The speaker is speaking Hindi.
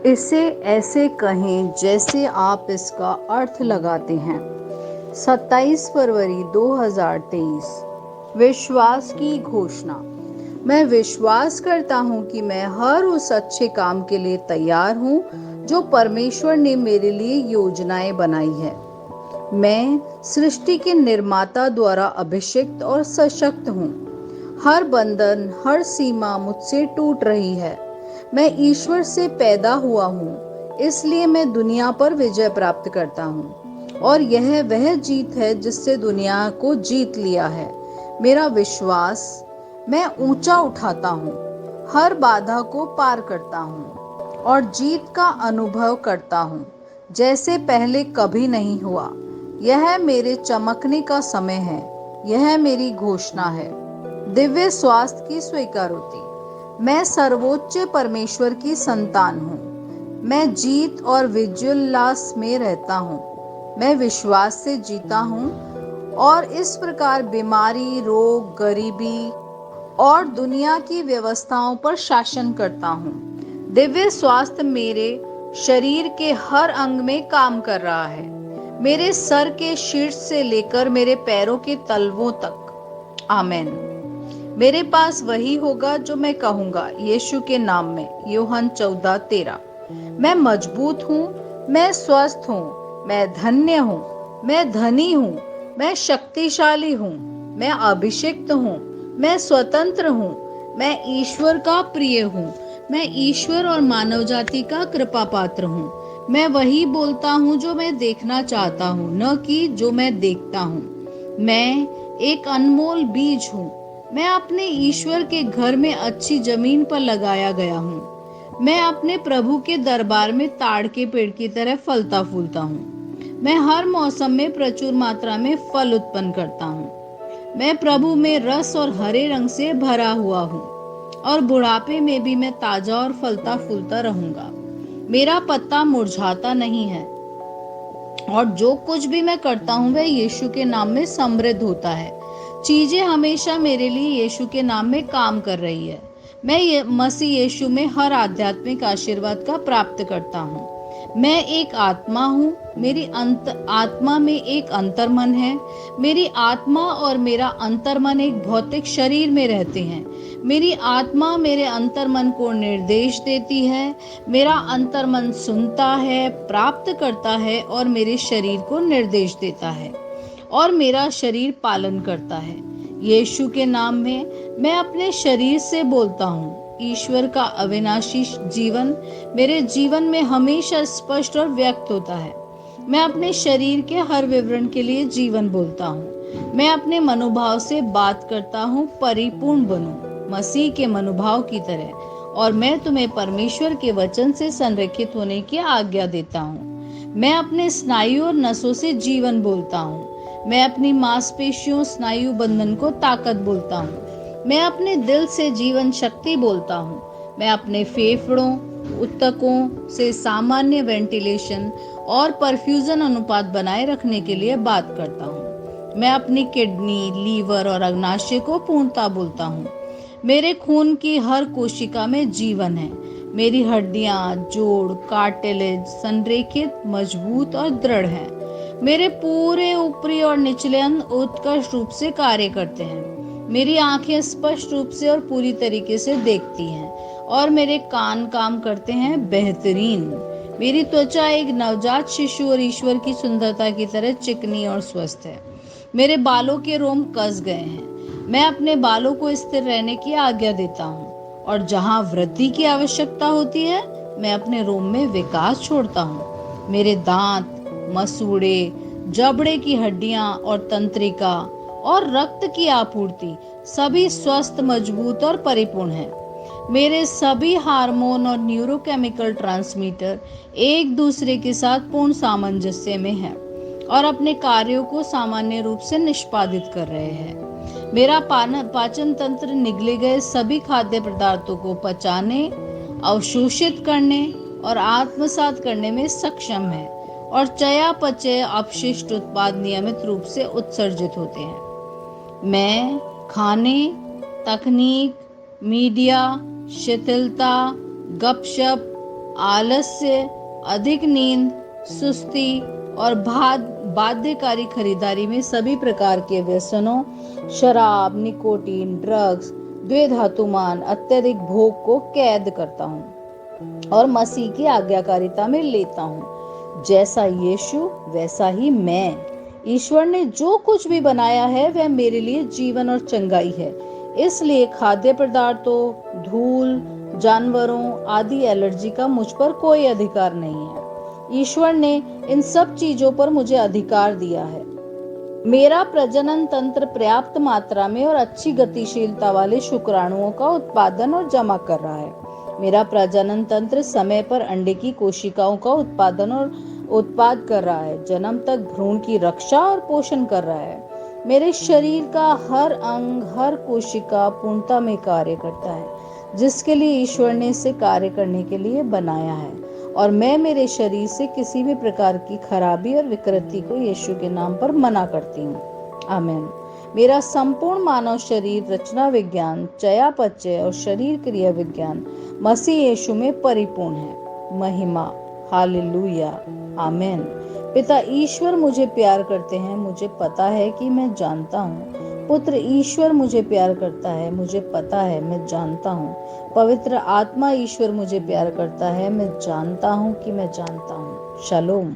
इसे ऐसे कहें जैसे आप इसका अर्थ लगाते हैं। 27 फरवरी 2023। विश्वास की घोषणा। मैं विश्वास करता हूँ कि मैं हर उस अच्छे काम के लिए तैयार हूँ जो परमेश्वर ने मेरे लिए योजनाएं बनाई है। मैं सृष्टि के निर्माता द्वारा अभिषिक्त और सशक्त हूँ। हर बंधन, हर सीमा मुझसे टूट रही है। मैं ईश्वर से पैदा हुआ हूँ, इसलिए मैं दुनिया पर विजय प्राप्त करता हूँ। और यह वह जीत है जिससे दुनिया को जीत लिया है। मेरा विश्वास, मैं ऊंचा उठाता हूँ, हर बाधा को पार करता हूँ और जीत का अनुभव करता हूँ जैसे पहले कभी नहीं हुआ। यह मेरे चमकने का समय है। यह मेरी घोषणा है। दिव्य स्वास्थ्य की स्वीकारोति। मैं सर्वोच्च परमेश्वर की संतान हूँ। मैं जीत और विजयोल्लास में रहता हूँ। मैं विश्वास से जीता हूँ और इस प्रकार बीमारी, रोग, गरीबी और दुनिया की व्यवस्थाओं पर शासन करता हूँ। दिव्य स्वास्थ्य मेरे शरीर के हर अंग में काम कर रहा है, मेरे सर के शीर्ष से लेकर मेरे पैरों के तलवों तक। आमीन। मेरे पास वही होगा जो मैं कहूंगा, यीशु के नाम में। यूहन्ना 14:13। मैं मजबूत हूँ, मैं स्वस्थ हूँ, मैं धन्य हूँ, मैं धनी हूँ, मैं शक्तिशाली हूँ, मैं अभिषिक्त हूँ, मैं स्वतंत्र हूँ, मैं ईश्वर का प्रिय हूँ, मैं ईश्वर और मानव जाति का कृपा पात्र हूँ। मैं वही बोलता हूँ जो मैं देखना चाहता हूँ, न कि जो मैं देखता हूँ। मैं एक अनमोल बीज हूँ। मैं अपने ईश्वर के घर में अच्छी जमीन पर लगाया गया हूँ। मैं अपने प्रभु के दरबार में ताड़ के पेड़ की तरह फलता फूलता हूँ। मैं हर मौसम में प्रचुर मात्रा में फल उत्पन्न करता हूँ। मैं प्रभु में रस और हरे रंग से भरा हुआ हूँ और बुढ़ापे में भी मैं ताजा और फलता फूलता रहूंगा। मेरा पत्ता मुरझाता नहीं है और जो कुछ भी मैं करता हूँ वह यीशु के नाम में समृद्ध होता है। चीजें हमेशा मेरे लिए यीशु के नाम में काम कर रही है। मैं मसीह यीशु में हर आध्यात्मिक आशीर्वाद का प्राप्त करता हूँ। मैं एक आत्मा हूँ। मेरी आत्मा में एक अंतर्मन है। मेरी आत्मा और मेरा अंतर्मन एक भौतिक शरीर में रहते हैं। मेरी आत्मा मेरे अंतर्मन को निर्देश देती है। मेरा अंतर्मन सुनता है, प्राप्त करता है और मेरे शरीर को निर्देश देता है और मेरा शरीर पालन करता है। यीशु के नाम में मैं अपने शरीर से बोलता हूँ। ईश्वर का अविनाशी जीवन मेरे जीवन में हमेशा स्पष्ट और व्यक्त होता है। मैं अपने शरीर के हर विवरण के लिए जीवन बोलता हूँ। मैं अपने मनोभाव से बात करता हूँ, परिपूर्ण बनो मसीह के मनोभाव की तरह। और मैं तुम्हें परमेश्वर के वचन से संरेखित होने की आज्ञा देता हूँ। मैं अपने स्नायु और नसों से जीवन बोलता हूँ। मैं अपनी मांसपेशियों, स्नायु बंधन को ताकत बोलता हूँ। मैं अपने दिल से जीवन शक्ति बोलता हूँ। मैं अपने फेफड़ों, ऊतकों से सामान्य वेंटिलेशन और परफ्यूजन अनुपात बनाए रखने के लिए बात करता हूँ। मैं अपनी किडनी, लीवर और अग्नाशय को पूर्णता बोलता हूँ। मेरे खून की हर कोशिका में जीवन है। मेरी हड्डियां, जोड़, कार्टिलेज संरेखित, मजबूत और दृढ़ हैं। मेरे पूरे ऊपरी और निचले अंग उत्कृष्ट रूप से कार्य करते हैं। मेरी आंखें स्पष्ट रूप से और पूरी तरीके से देखती हैं और मेरे कान काम करते हैं बेहतरीन। मेरी त्वचा एक नवजात शिशु और ईश्वर की सुंदरता की तरह चिकनी और स्वस्थ है। मेरे बालों के रोम कस गए हैं। मैं अपने बालों को स्थिर रहने की आज्ञा देता हूँ और जहाँ वृद्धि की आवश्यकता होती है मैं अपने रोम में विकास छोड़ता हूँ। मेरे दांत, मसूड़े, जबड़े की हड्डियां और तंत्रिका और रक्त की आपूर्ति सभी स्वस्थ, मजबूत और परिपूर्ण हैं। मेरे सभी हार्मोन और न्यूरोकेमिकल ट्रांसमीटर एक दूसरे के साथ पूर्ण सामंजस्य में हैं और अपने कार्यों को सामान्य रूप से निष्पादित कर रहे हैं। मेरा पाचन तंत्र निगले गए सभी खाद्य पदार्थों को पचाने, अवशोषित करने और आत्मसात करने में सक्षम है और चयापचय अपशिष्ट उत्पाद नियमित रूप से उत्सर्जित होते हैं। मैं खाने, तकनीक, मीडिया, शिथिलता, गपशप, आलस्य, अधिक नींद, सुस्ती और बाध्यकारी खरीदारी में सभी प्रकार के व्यसनों, शराब, निकोटीन, ड्रग्स, द्विधातुमान, अत्यधिक भोग को कैद करता हूँ और मसीह की आज्ञाकारिता में लेता हूँ। जैसा यीशु वैसा ही मैं। ईश्वर ने जो कुछ भी बनाया है वह मेरे लिए जीवन और चंगाई है। इसलिए खाद्य पदार्थों, धूल, जानवरों आदि एलर्जी का मुझ पर कोई अधिकार नहीं है। ईश्वर ने इन सब चीजों पर मुझे अधिकार दिया है। मेरा प्रजनन तंत्र पर्याप्त मात्रा में और अच्छी गतिशीलता वाले शुक्राणुओं का उत्पादन और जमा कर रहा है। मेरा प्रजनन तंत्र समय पर अंडे की कोशिकाओं का उत्पादन और उत्पाद कर रहा है, जन्म तक भ्रूण की रक्षा और पोषण कर रहा है। मेरे शरीर का हर अंग, हर कोशिका पूर्णता में कार्य करता है, जिसके लिए ईश्वर ने इसे कार्य करने के लिए बनाया है। और मैं मेरे शरीर से किसी भी प्रकार की खराबी और विकृति को यीशु के नाम पर मना करती हूँ। आमीन। मेरा संपूर्ण मानव शरीर रचना विज्ञान, चयापचय और शरीर क्रिया विज्ञान मसीह यीशु में परिपूर्ण है। महिमा, हालेलुया, आमीन। पिता ईश्वर मुझे प्यार करते हैं, मुझे पता है कि मैं जानता हूँ। पुत्र ईश्वर मुझे प्यार करता है, मुझे पता है, मैं जानता हूँ। पवित्र आत्मा ईश्वर मुझे प्यार करता है, मैं जानता हूँ कि मैं जानता हूँ। शालोम।